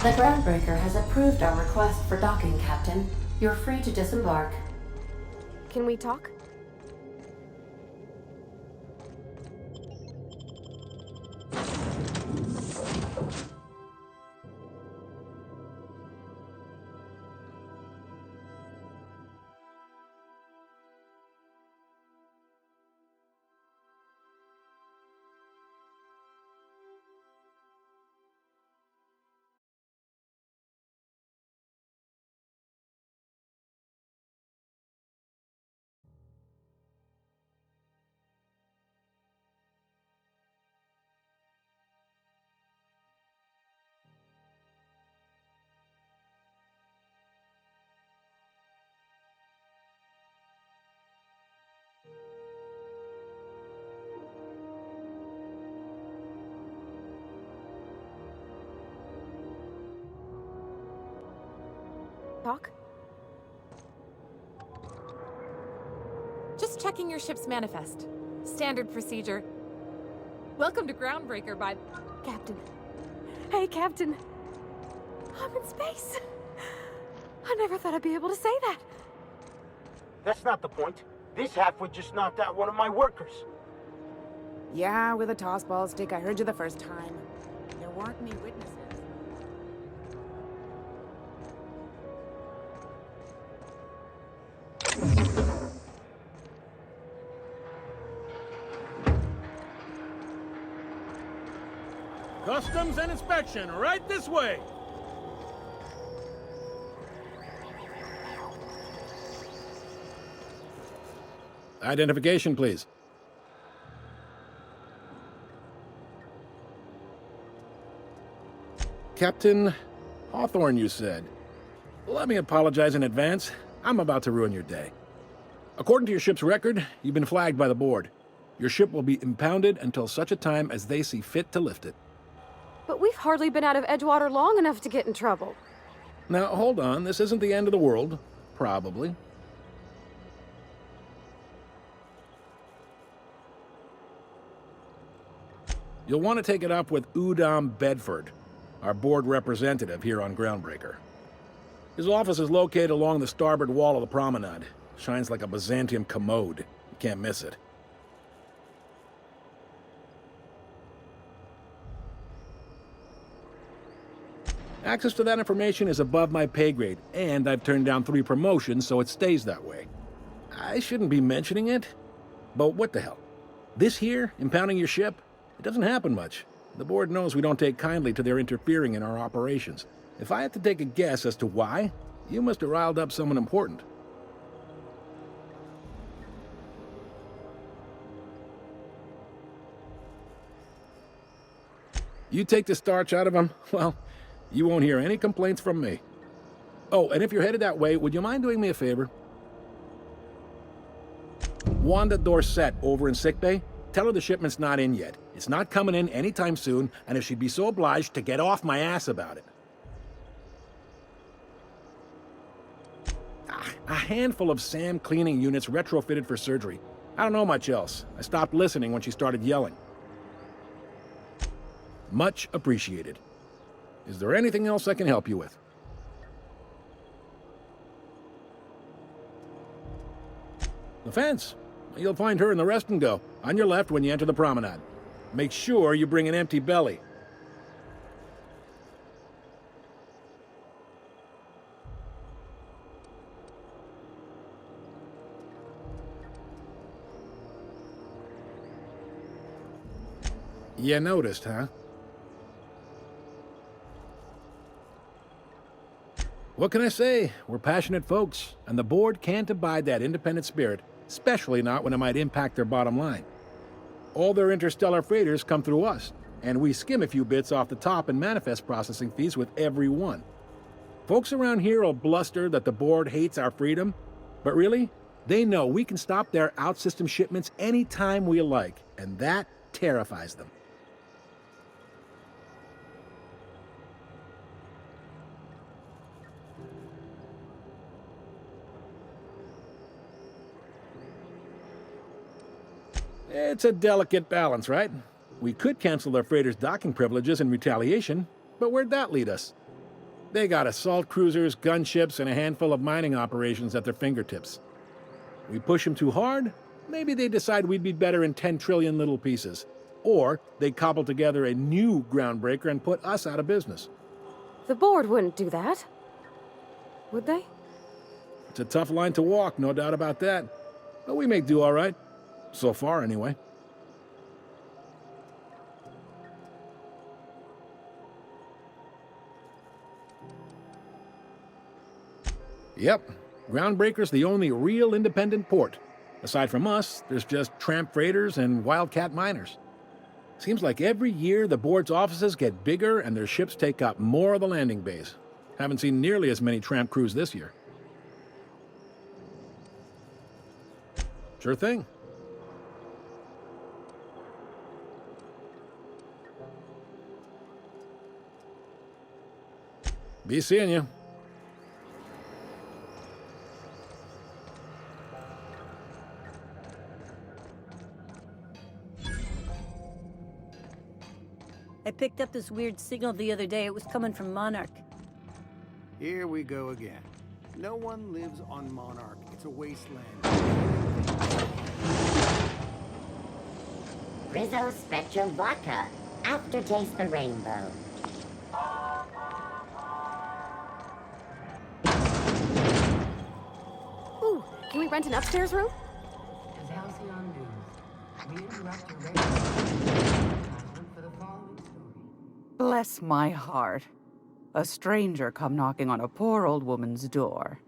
The groundbreaker has approved our request for docking, Captain. You're free to disembark. Can we talk? Talk? Just checking your ship's manifest. Standard procedure. Welcome to Groundbreaker by... Captain. Hey, Captain. I'm in space. I never thought I'd be able to say that. That's not the point. This halfwit just knocked out one of my workers. Yeah, with a tossball stick. I heard you the first time. There weren't any witnesses. Customs and inspection, right this way! Identification, please. Captain Hawthorne, you said. Let me apologize in advance. I'm about to ruin your day. According to your ship's record, you've been flagged by the board. Your ship will be impounded until such a time as they see fit to lift it. But we've hardly been out of Edgewater long enough to get in trouble. Now, hold on. This isn't the end of the world. Probably. You'll want to take it up with Udom Bedford, our board representative here on Groundbreaker. His office is located along the starboard wall of the promenade. Shines like a Byzantium commode. You can't miss it. Access to that information is above my pay grade, and I've turned down 3 promotions, so it stays that way. I shouldn't be mentioning it, but what the hell? This here, impounding your ship? It doesn't happen much. The board knows we don't take kindly to their interfering in our operations. If I had to take a guess as to why, you must have riled up someone important. You take the starch out of them, well, you won't hear any complaints from me. Oh, and if you're headed that way, would you mind doing me a favor? Wanda Dorset over in sickbay, tell her the shipment's not in yet. It's not coming in anytime soon, and if she'd be so obliged to get off my ass about it. A handful of SAM cleaning units retrofitted for surgery. I don't know much else. I stopped listening when she started yelling. Much appreciated. Is there anything else I can help you with? The fence. You'll find her in the rest and go, on your left when you enter the promenade. Make sure you bring an empty belly. You noticed, huh? What can I say? We're passionate folks, and the board can't abide that independent spirit, especially not when it might impact their bottom line. All their interstellar freighters come through us, and we skim a few bits off the top in manifest processing fees with every one. Folks around here will bluster that the board hates our freedom, but really, they know we can stop their out-system shipments anytime we like, and that terrifies them. It's a delicate balance, right? We could cancel their freighters' docking privileges in retaliation, but where'd that lead us? They got assault cruisers, gunships, and a handful of mining operations at their fingertips. We push them too hard, maybe they decide we'd be better in 10 trillion little pieces. Or they cobble together a new groundbreaker and put us out of business. The board wouldn't do that. Would they? It's a tough line to walk, no doubt about that. But we make do all right. So far, anyway. Yep, Groundbreaker's the only real independent port. Aside from us, there's just tramp freighters and wildcat miners. Seems like every year the board's offices get bigger and their ships take up more of the landing bays. Haven't seen nearly as many tramp crews this year. Sure thing. Be seeing you. I picked up this weird signal the other day. It was coming from Monarch. Here we go again. No one lives on Monarch. It's a wasteland. Rizzo Spectrum Vodka. Aftertaste the rainbow. Ooh, can we rent an upstairs room? As Halcyon News, we interrupt your regular advertisement for the following story. Bless my heart. A stranger come knocking on a poor old woman's door.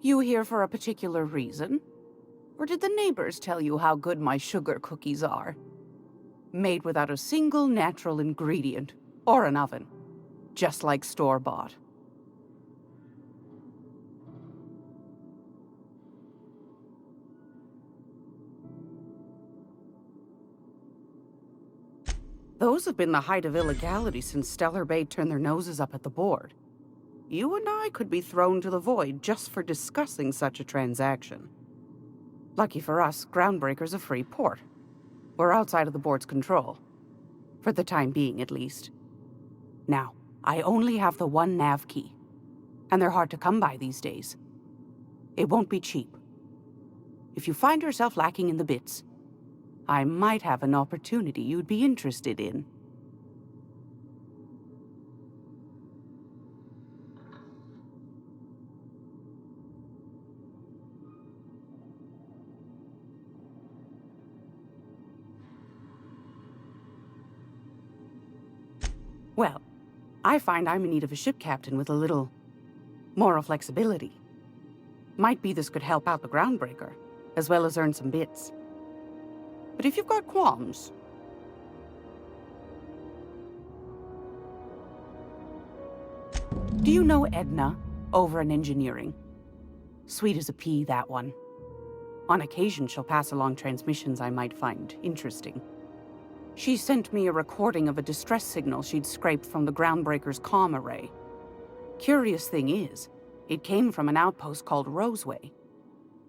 You here for a particular reason? Or did the neighbors tell you how good my sugar cookies are? Made without a single natural ingredient, or an oven. Just like store-bought. Those have been the height of illegality since Stellar Bay turned their noses up at the board. You and I could be thrown to the void just for discussing such a transaction. Lucky for us, Groundbreaker's a free port. We're outside of the board's control. For the time being, at least. Now, I only have the one nav key. And they're hard to come by these days. It won't be cheap. If you find yourself lacking in the bits, I might have an opportunity you'd be interested in. Well, I find I'm in need of a ship captain with a little moral flexibility. Might be this could help out the Groundbreaker, as well as earn some bits. But if you've got qualms... Do you know Edna, over in engineering? Sweet as a pea, that one. On occasion, she'll pass along transmissions I might find interesting. She sent me a recording of a distress signal she'd scraped from the Groundbreaker's comm array. Curious thing is, it came from an outpost called Roseway.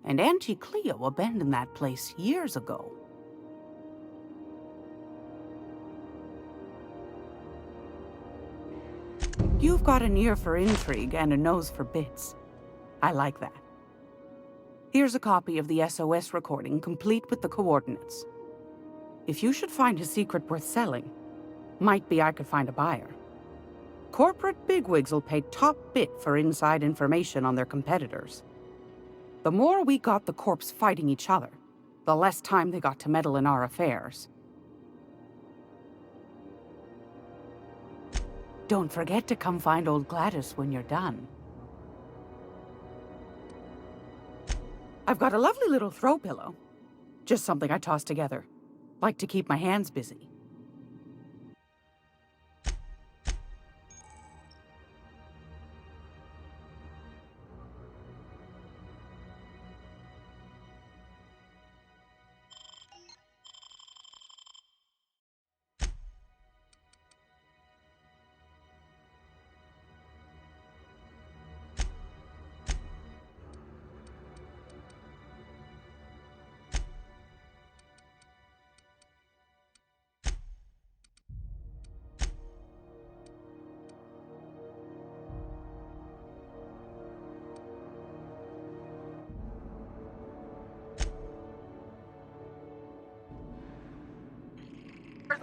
And Auntie Cleo abandoned that place years ago. You've got an ear for intrigue and a nose for bits. I like that. Here's a copy of the SOS recording, complete with the coordinates. If you should find a secret worth selling, might be I could find a buyer. Corporate bigwigs will pay top bit for inside information on their competitors. The more we got the corps fighting each other, the less time they got to meddle in our affairs. Don't forget to come find old Gladys when you're done. I've got a lovely little throw pillow. Just something I toss together. Like to keep my hands busy.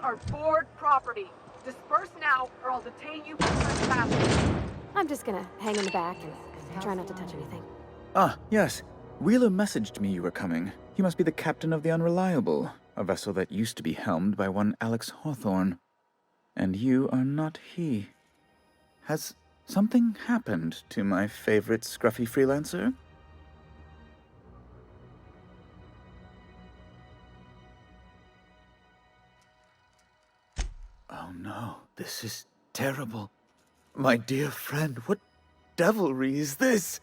are board property. Disperse now, or I'll detain you for trespassing. I'm just gonna hang in the back and try not to touch anything. Ah, yes. Wheeler messaged me you were coming. He must be the captain of the Unreliable, a vessel that used to be helmed by one Alex Hawthorne. And you are not he. Has something happened to my favorite scruffy freelancer? Oh no, this is terrible. My dear friend, what devilry is this?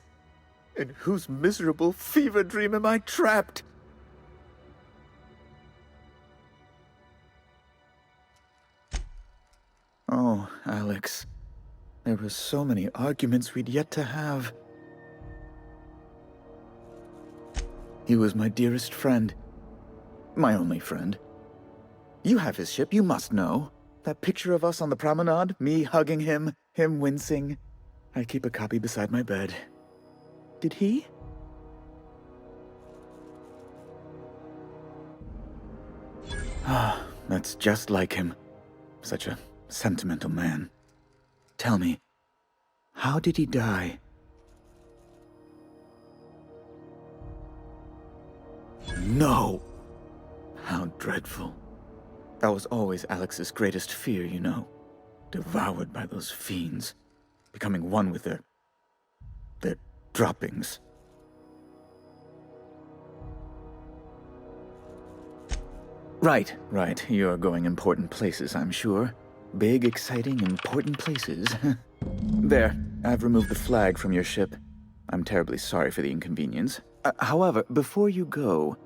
In whose miserable fever dream am I trapped? Oh, Alex. There were so many arguments we'd yet to have. He was my dearest friend. My only friend. You have his ship, you must know. That picture of us on the promenade, me hugging him, him wincing. I keep a copy beside my bed. Did he? Ah, that's just like him. Such a sentimental man. Tell me, how did he die? No! How dreadful. That was always Alex's greatest fear, you know. Devoured by those fiends. Becoming one with their droppings. Right. You're going important places, I'm sure. Big, exciting, important places. There, I've removed the flag from your ship. I'm terribly sorry for the inconvenience. However, before you go,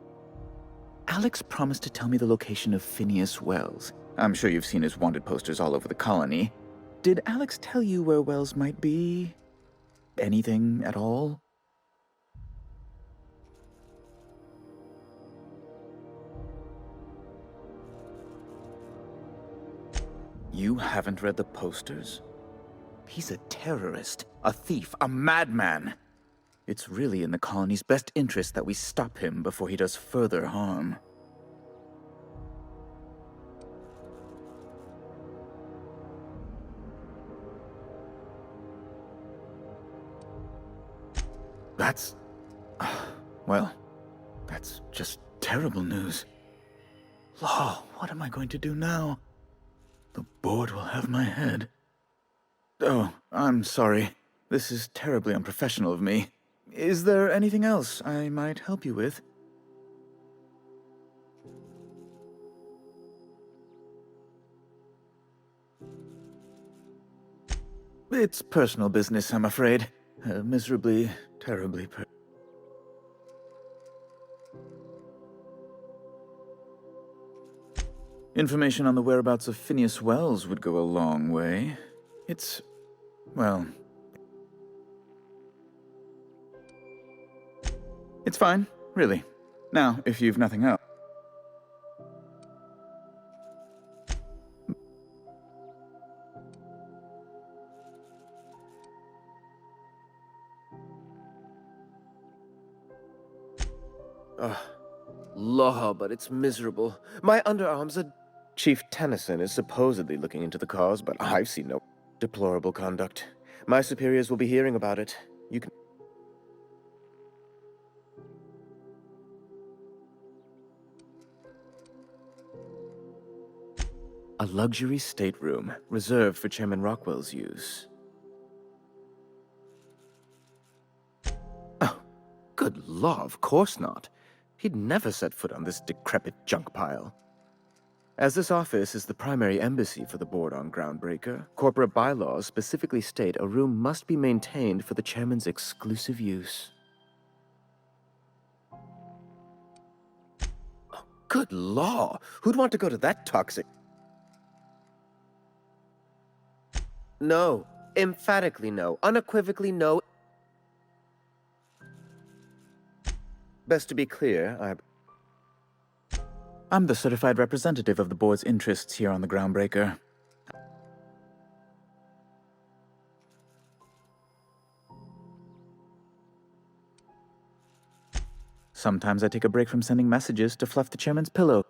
Alex promised to tell me the location of Phineas Wells. I'm sure you've seen his wanted posters all over the colony. Did Alex tell you where Wells might be? Anything at all? You haven't read the posters? He's a terrorist, a thief, a madman. It's really in the colony's best interest that we stop him before he does further harm. That's... well, that's just terrible news. Law, what am I going to do now? The board will have my head. Oh, I'm sorry. This is terribly unprofessional of me. Is there anything else I might help you with? It's personal business, I'm afraid. Miserably, terribly Information on the whereabouts of Phineas Wells would go a long way. It's... well... it's fine, really. Now, if you've nothing else... Law, but it's miserable. My underarms are... Chief Tennyson is supposedly looking into the cause, but I've seen no deplorable conduct. My superiors will be hearing about it. You can... A luxury stateroom, reserved for Chairman Rockwell's use. Oh, good law, of course not. He'd never set foot on this decrepit junk pile. As this office is the primary embassy for the board on Groundbreaker, corporate bylaws specifically state a room must be maintained for the chairman's exclusive use. Oh, good law! Who'd want to go to that toxic... No. Emphatically no. Unequivocally no. Best to be clear, I'm the certified representative of the board's interests here on the Groundbreaker. Sometimes I take a break from sending messages to fluff the chairman's pillow.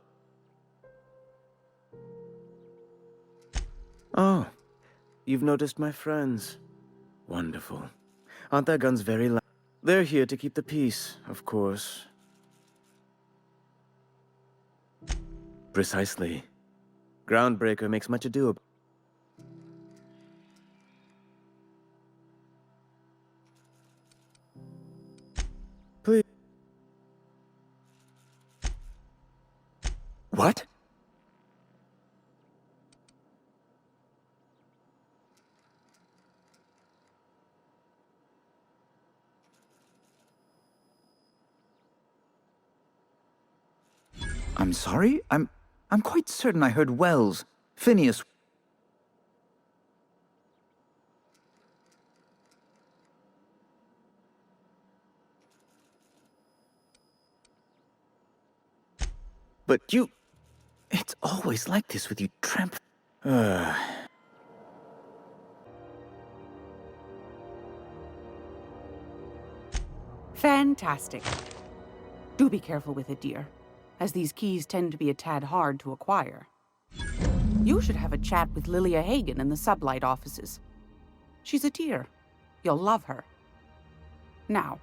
You've noticed my friends. Wonderful. Aren't their guns very loud? They're here to keep the peace, of course. Precisely. Groundbreaker makes much ado about. Please. What? I'm sorry? I'm quite certain I heard Wells. Phineas. But you... It's always like this with you tramp... Fantastic. Do be careful with it, dear, as these keys tend to be a tad hard to acquire. You should have a chat with Lilia Hagen in the Sublight offices. She's a dear. You'll love her. Now,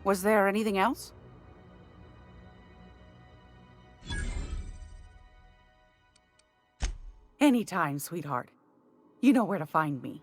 was there anything else? Anytime, sweetheart. You know where to find me.